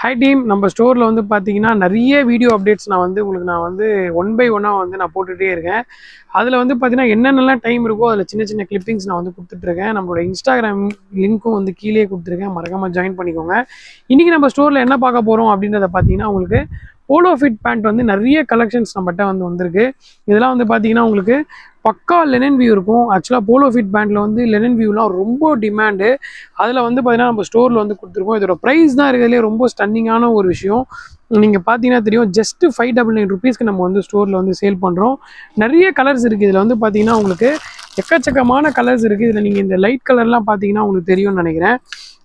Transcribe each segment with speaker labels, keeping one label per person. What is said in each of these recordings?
Speaker 1: Hi team, நம்ம ஸ்டோரில் வந்து பார்த்தீங்கன்னா நிறைய வீடியோ அப்டேட்ஸ் உங்களுக்கு ஒன் பை ஒன்னாக நான் போட்டுகிட்டே இருக்கேன். அதில் வந்து பார்த்தீங்கன்னா என்னென்னலாம் டைம் இருக்கோ அதில் சின்ன சின்ன கிளிப்பிங்ஸ் நான் கொடுத்துட்ருக்கேன். நம்மளோட இன்ஸ்டாகிராம் லிங்க்கும் கீழே கொடுத்துருக்கேன், மறக்காமல் ஜாயின் பண்ணிக்கோங்க. இன்றைக்கி நம்ம ஸ்டோரில் என்ன பார்க்க போகிறோம் அப்படின்றத பார்த்தீங்கன்னா உங்களுக்கு போலோ ஃபிட் பேண்ட் நிறைய கலெக்ஷன்ஸ் நம்மகிட்ட வந்திருக்கு. இதெல்லாம் பார்த்தீங்கன்னா உங்களுக்கு பக்கா லெனன் வியூ இருக்கும். ஆக்சுவலாக போலோ ஃபிட் பேண்டில் லெனன் வியூலாம் ரொம்ப டிமாண்டு. அதில் பார்த்தீங்கன்னா நம்ம ஸ்டோரில் கொடுத்துருக்கோம். இதோட ப்ரைஸ் தான் இருக்கிறதுலே ரொம்ப ஸ்டன்னிங்கான ஒரு விஷயம். நீங்கள் பார்த்தீங்கன்னா தெரியும், ஜஸ்ட்டு 599 rupeesக்கு நம்ம ஸ்டோரில் சேல் பண்ணுறோம். நிறைய கலர்ஸ் இருக்குது. இதில் பார்த்தீங்கன்னா உங்களுக்கு எக்கச்சக்கமான கலர்ஸ் இருக்குது. இதில் நீங்கள் இந்த லைட் கலர்லாம் பார்த்தீங்கன்னா உங்களுக்கு தெரியும்னு நினைக்கிறேன்.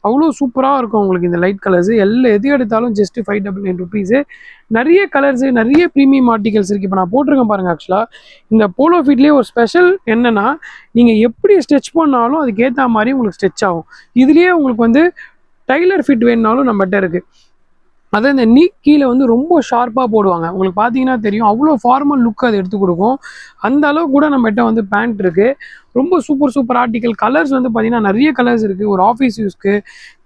Speaker 1: அவ்வளோ சூப்பராக இருக்கும் உங்களுக்கு இந்த லைட் கலர்ஸு. எது எடுத்தாலும் ஜஸ்ட்டு 599 rupees. நிறைய கலர்ஸு, நிறைய ப்ரீமியம் ஆர்டிகல்ஸ் இருக்குது. இப்போ நான் போட்டிருக்கேன் பாருங்கள். ஆக்சுவலாக இந்த போலோ ஃபிட்லேயே ஒரு ஸ்பெஷல் என்னென்னா, நீங்கள் எப்படி ஸ்ட்ரெச் பண்ணாலும் அதுக்கேற்ற மாதிரி உங்களுக்கு ஸ்ட்ரெச் ஆகும். இதுலேயே உங்களுக்கு டைலர் ஃபிட் வேணுனாலும் நம்மகிட்ட இருக்குது. அதை இந்த நீ கீழே ரொம்ப ஷார்ப்பாக போடுவாங்க. உங்களுக்கு பார்த்தீங்கன்னா தெரியும், அவ்வளோ ஃபார்மல் லுக் அது எடுத்து கொடுக்கும். அந்த அளவுக்கு கூட நம்மகிட்ட பேண்ட் இருக்குது. ரொம்ப சூப்பர் ஆர்டிக்கல். கலர்ஸ் பார்த்தீங்கன்னா நிறைய கலர்ஸ் இருக்குது. ஒரு ஆஃபீஸ் யூஸ்க்கு,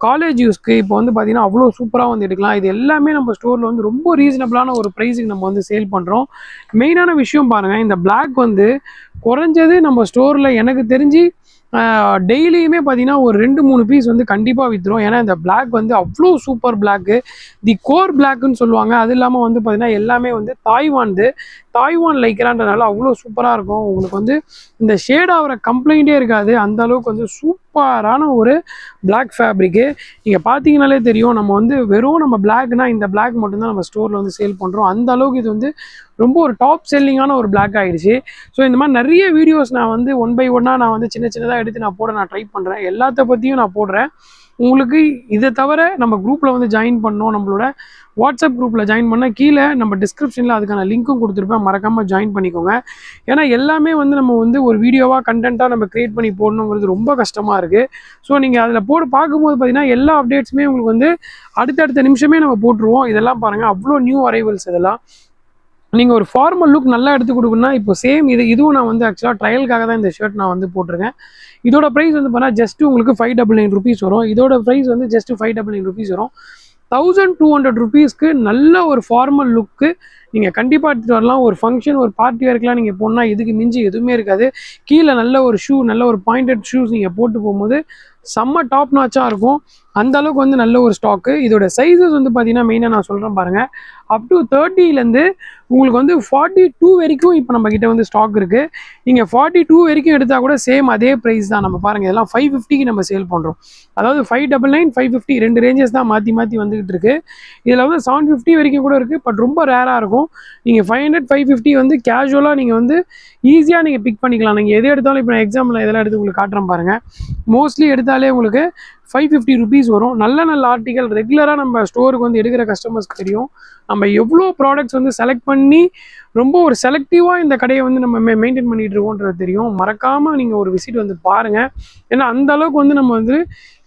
Speaker 1: காலேஜ் யூஸ்க்கு இப்போ பார்த்தீங்கன்னா அவ்வளோ சூப்பராக எடுக்கலாம். இது எல்லாமே நம்ம ஸ்டோரில் ரொம்ப ரீசனபிளான ஒரு ப்ரைஸுக்கு நம்ம சேல் பண்ணுறோம். மெயினான விஷயம் பாருங்கள், இந்த பிளாக் குறைஞ்சது நம்ம ஸ்டோரில் எனக்கு தெரிஞ்சு டெய்லியுமே பார்த்தீங்கன்னா ஒரு 2-3 பீஸ் கண்டிப்பாக விற்றுரும். ஏன்னா இந்த பிளாக் அவ்வளோ சூப்பர் பிளாக்கு, தி கோர் பிளாக்குன்னு சொல்லுவாங்க. அது இல்லாமல் பார்த்தீங்கன்னா எல்லாமே தாய்வான் லைக்கிறான்றனால அவ்வளோ சூப்பராக இருக்கும். உங்களுக்கு இந்த ஷேட் ஆகிற கம்ப்ளைண்ட்டே இருக்காது. அந்த அளவுக்கு சூப்பரான ஒரு பிளாக் ஃபேப்ரிக்கு. நீங்கள் பார்த்தீங்கனாலே தெரியும், நம்ம வெறும் நம்ம பிளாக்னா இந்த பிளாக் மட்டும்தான் நம்ம ஸ்டோரில் சேல் பண்ணுறோம். அந்த அளவுக்கு இது ரொம்ப ஒரு டாப் செல்லிங்கான ஒரு பிளாக் ஆகிடுச்சு. ஸோ இந்த மாதிரி நிறைய வீடியோஸ் நான் ஒன் பை ஒன்னாக நான் சின்னதாக எடுத்து நான் ட்ரை பண்ணுறேன். எல்லாத்த பற்றியும் நான் போடுறேன். உங்களுக்கு இதை தவிர நம்ம குரூப்பில் ஜாயின் பண்ணோம். நம்மளோட வாட்ஸ்அப் குரூப்பில் ஜாயின் பண்ணால் கீழே நம்ம டிஸ்கிரிப்ஷனில் அதுக்கான லிங்க்கும் கொடுத்துருப்பேன், மறக்காமல் ஜாயின் பண்ணிக்கோங்க. ஏன்னா எல்லாமே நம்ம ஒரு வீடியோவாக கண்டென்ட்டாக நம்ம க்ரியேட் பண்ணி போடணுங்கிறது ரொம்ப கஷ்டமாக இருக்குது. ஸோ நீங்கள் அதில் பார்க்கும்போது பார்த்தீங்கன்னா எல்லா அப்டேட்ஸுமே உங்களுக்கு அடுத்தடுத்த நிமிஷமே நம்ம போட்டுருவோம். இதெல்லாம் பாருங்கள், அவ்வளோ நியூ அரைவல்ஸ். இதெல்லாம் நீங்கள் ஒரு ஃபார்மல் லுக் நல்லா எடுத்து கொடுக்கணும்னா இப்போ சேம் இதுவும் நான் ஆக்சுவலாக ட்ரையலுக்காக தான் இந்த ஷர்ட் நான் போட்டிருக்கேன். இதோட ப்ரைஸ் பார்த்தா ஜஸ்ட்டு உங்களுக்கு 599 rupees வரும். இதோட ப்ரைஸ் ஜஸ்ட்டு 599 rupees வரும். 1200 rupeesக்கு நல்ல ஒரு ஃபார்மல் லுக்கு நீங்கள் கண்டிப்பாக எடுத்துகிட்டு வரலாம். ஒரு ஃபங்க்ஷன், ஒரு பார்ட்டி வேர்க்கெலாம் நீங்கள் போனால் இதுக்கு மிஞ்சி எதுவுமே இருக்காது. கீழே நல்ல ஒரு ஷூ, நல்ல ஒரு பாயிண்டட் ஷூஸ் நீங்கள் போட்டு போகும்போது செம்ம டாப் நாச்சாக இருக்கும். அந்த அளவுக்கு நல்ல ஒரு ஸ்டாக்கு. இதோட சைஸஸ் பார்த்தீங்கன்னா மெயினாக நான் சொல்கிறேன் பாருங்கள், அப் டு 30லேருந்து உங்களுக்கு 42 வரைக்கும் இப்போ நம்மக்கிட்ட ஸ்டாக் இருக்குது. நீங்கள் 42 வரைக்கும் எடுத்தால் கூட சேம் அதே ப்ரைஸ் தான். நம்ம பாருங்கள், இதெல்லாம் 550க்கு நம்ம சேல் பண்ணுறோம். அதாவது 599, 550 2 ரேஞ்சஸ் தான் மாற்றி வந்துக்கிட்டு இருக்குது. இதில் 750 வரைக்கும் கூட இருக்குது. பட் ரொம்ப ரேராக இருக்கும். நீங்கள் 500, 550 கேஷுவலாக நீங்கள் ஈஸியாக நீங்கள் பிக் பண்ணிக்கலாம். நீங்கள் எது எடுத்தாலும் இப்போ நான் எக்ஸாம்பிள் இதெல்லாம் எடுத்து உங்களுக்கு காட்டுறேன் பாருங்கள். மோஸ்ட்லி எடுத்தாலே உங்களுக்கு 550 rupees வரும். நல்ல ஆர்டிக்கல். ரெகுலராக நம்ம ஸ்டோருக்கு எடுக்கிற கஸ்டமர்ஸ்க்கு தெரியும், நம்ம எவ்வளோ ப்ராடக்ட்ஸ் செலக்ட் பண்ணி ரொம்ப ஒரு செலக்டிவாக இந்த கடையை நம்ம மெயின்டைன் பண்ணிகிட்டு இருக்கோன்றது தெரியும். மறக்காமல் நீங்கள் ஒரு விசிட் பாருங்கள். ஏன்னா அந்த அளவுக்கு நம்ம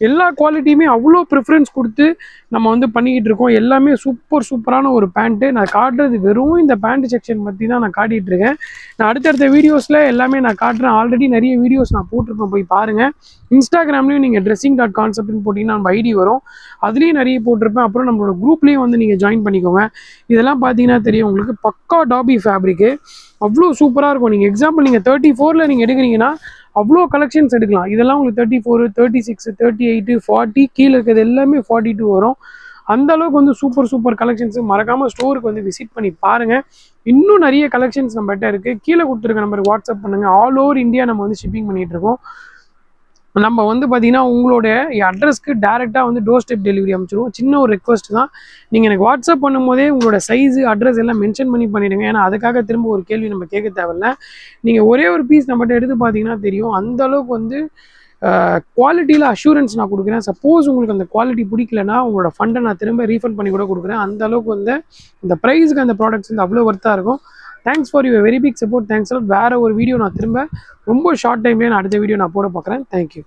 Speaker 1: எல்லா குவாலிட்டியுமே அவ்வளோ ப்ரிஃபரன்ஸ் கொடுத்து நம்ம பண்ணிக்கிட்டு இருக்கோம். எல்லாமே சூப்பரான ஒரு பேண்ட்டு. நான் காட்டுறது வெறும் இந்த பேண்ட் செக்ஷன் பற்றி தான் நான் காட்டிகிட்டு இருக்கேன். நான் அடுத்தடுத்த வீடியோஸில் எல்லாமே நான் காட்டுறேன். ஆல்ரெடி நிறைய வீடியோஸ் நான் போட்டிருக்கேன், போய் பாருங்கள். இன்ஸ்டாகிராம்லேயும் நீங்கள் dressing.conceptனு போட்டிங்கன்னா நம்ம ஐடி வரும், அதுலேயும் நிறைய போட்டிருப்பேன். அப்புறம் நம்மளோட குரூப்லேயும் நீங்கள் ஜாயின் பண்ணிக்கோங்க. இதெல்லாம் பார்த்தீங்கன்னா தெரியும் உங்களுக்கு, பக்கா டாபி ஃபேப்ரிக்கு அவ்வளோ சூப்பராக இருக்கும். நீங்கள் எக்ஸாம்பிள் நீங்கள் 34ல் நீங்கள் எடுக்கிறீங்கன்னா அவ்வளோ கலெக்ஷன்ஸ் எடுக்கலாம். இதெல்லாம் உங்களுக்கு 34, 36, 38, 40, கீழே இருக்கிறது எல்லாமே 42 வரும். அந்த அளவுக்கு சூப்பர் கலெக்ஷன்ஸ். மறக்காமல் ஸ்டோருக்கு விசிட் பண்ணி பாருங்கள். இன்னும் நிறைய கலெக்ஷன்ஸ் நம்மகிட்ட இருக்குது. கீழே கொடுத்துருக்க நம்பருக்கு வாட்ஸ்அப் பண்ணுங்கள். ஆல் ஓவர் இந்தியா நம்ம ஷிப்பிங் பண்ணிகிட்டு இருக்கோம். நம்ம பார்த்தீங்கன்னா உங்களோட அட்ரஸ்க்கு டேரெக்டாக டோர் ஸ்டெப் டெலிவரி அமைச்சிருவோம். சின்ன ஒரு ரெக்வஸ்ட் தான், நீங்கள் எனக்கு வாட்ஸ்அப் பண்ணும்போதே உங்களோட சைஸு, அட்ரஸ் எல்லாம் மென்ஷன் பண்ணிவிடுங்க. ஏன்னா அதுக்காக திரும்ப ஒரு கேள்வி நம்ம கேட்க தேவையில்ல. நீங்கள் ஒரே ஒரு பீஸ் நம்மகிட்ட எடுத்து பார்த்தீங்கன்னா தெரியும், அந்த அளவுக்கு குவாலிட்டியில் அஷூரன்ஸ் நான் கொடுக்குறேன். சப்போஸ் உங்களுக்கு அந்த குவாலிட்டி பிடிக்கலன்னா உங்களோட ஃபண்டை நான் திரும்ப ரீஃபண்ட் பண்ணி கூட கொடுக்குறேன். அந்த அளவுக்கு இந்த ப்ரைஸுக்கு அந்த ப்ராடக்ட்ஸ் அவ்வளோ ஒர்த்தாக இருக்கும். Thanks for your very big support. Thanks. வேறு ஒரு வீடியோ நான் திரும்ப ரொம்ப ஷார்ட் டைம்லேயே நான் அடுத்த வீடியோ நான் போட பார்க்குறேன். தேங்க்யூ.